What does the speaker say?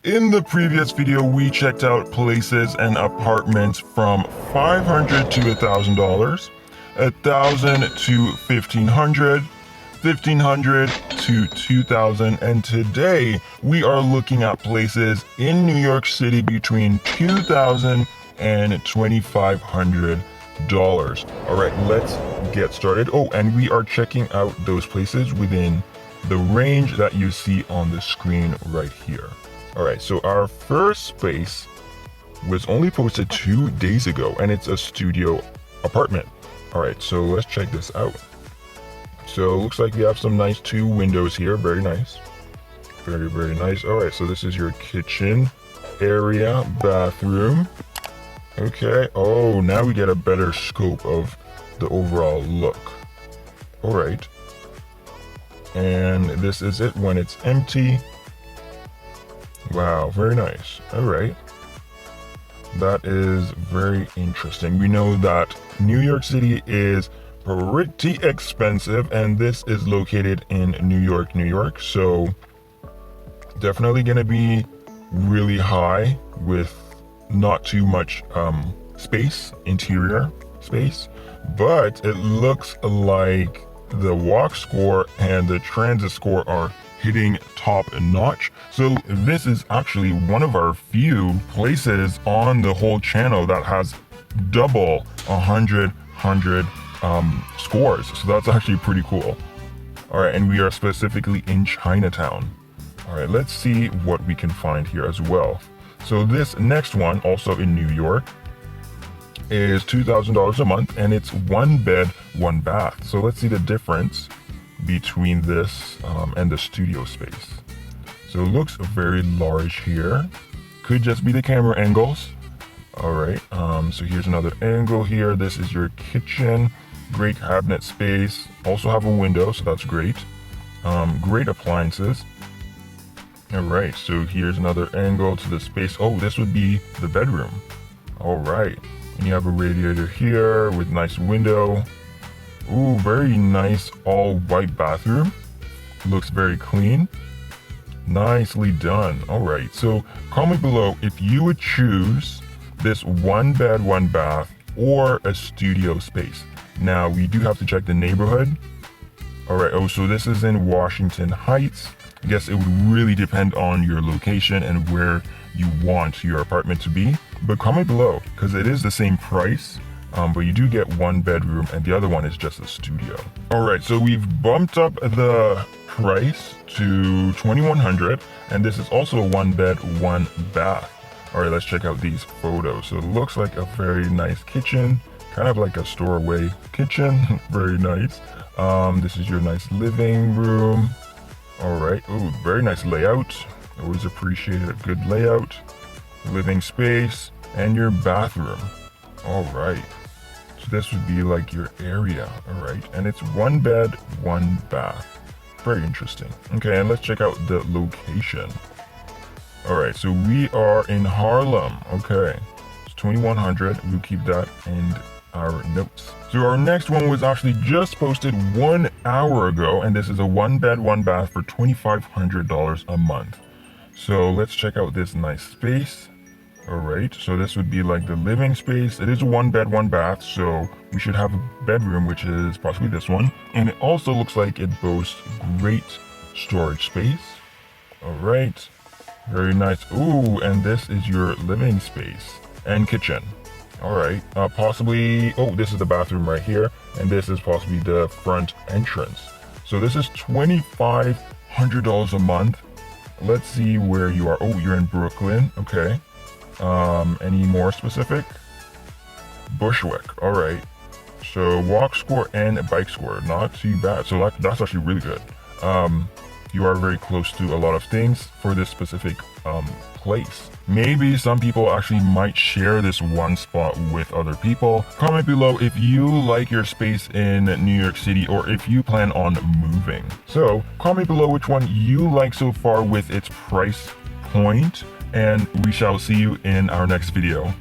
In the previous video, we checked out places and apartments from $500 to $1,000, $1,000 to $1,500, $1,500 to $2,000, and today we are looking at places in New York City between $2,000 and $2,500. All right, let's get started. Oh, and we are checking out those places within the range that you see on the screen right here. All right, so our first space was only posted 2 days ago, and it's a studio apartment. All right, so let's check this out. So it looks like we have some nice 2 windows here. Very nice. Very, very nice. All right, so this is your kitchen area, bathroom. Okay. Oh, now we get a better scope of the overall look. All right. And this is it when it's empty. Wow, very nice. All right. That is very interesting. We know that New York City is pretty expensive, and this is located in New York, New York. So definitely going to be really high with not too much space, interior space. But it looks like the walk score and the transit score are hitting top notch. So this is actually one of our few places on the whole channel that has double 100 scores. So that's actually pretty cool. All right, and we are specifically in Chinatown. All right, let's see what we can find here as well. So this next one, also in New York, is $2,000 a month, and it's 1 bed, 1 bath. So let's see the difference between this and the studio space. So it looks very large here. Could just be the camera angles. All right, so here's another angle here. This is your kitchen. Great cabinet space. Also have a window, so that's great. Great appliances. All right, so here's another angle to the space. Oh, this would be the bedroom. All right, and you have a radiator here with nice window. Ooh, very nice all white bathroom. Looks very clean. Nicely done. All right, so comment below if you would choose this 1 bed, 1 bath or a studio space. Now, we do have to check the neighborhood. All right, oh, so this is in Washington Heights. I guess it would really depend on your location and where you want your apartment to be. But comment below, because it is the same price. But you do get 1 bedroom and the other one is just a studio. All right, so we've bumped up the price to $2,100, and this is also a 1 bed, 1 bath. All right, let's check out these photos. So it looks like a very nice kitchen, kind of like a store-away kitchen. Very nice. This is your nice living room. All right, ooh, very nice layout. Always appreciated a good layout. Living space and your bathroom. All right. So this would be like your area, all right? And it's 1 bed, 1 bath. Very interesting. Okay, and let's check out the location. All right, so we are in Harlem. Okay, it's 2,100. We'll keep that in our notes. So our next one was actually just posted 1 hour ago, and this is a 1 bed, 1 bath for $2,500 a month. So let's check out this nice space. All right, so this would be like the living space. It is a 1 bed, 1 bath, so we should have a bedroom, which is possibly this one. And it also looks like it boasts great storage space. All right, very nice. Ooh, and this is your living space and kitchen. All right, possibly, oh, this is the bathroom right here, and this is possibly the front entrance. So this is $2,500 a month. Let's see where you are. Oh, you're in Brooklyn. Okay. Any more specific? Bushwick. All right. So walk score and bike score, not too bad. So that's actually really good. You are very close to a lot of things for this specific place. Maybe some people actually might share this one spot with other people. Comment below if you like your space in New York City or if you plan on moving. So comment below which one you like so far with its price point, and we shall see you in our next video.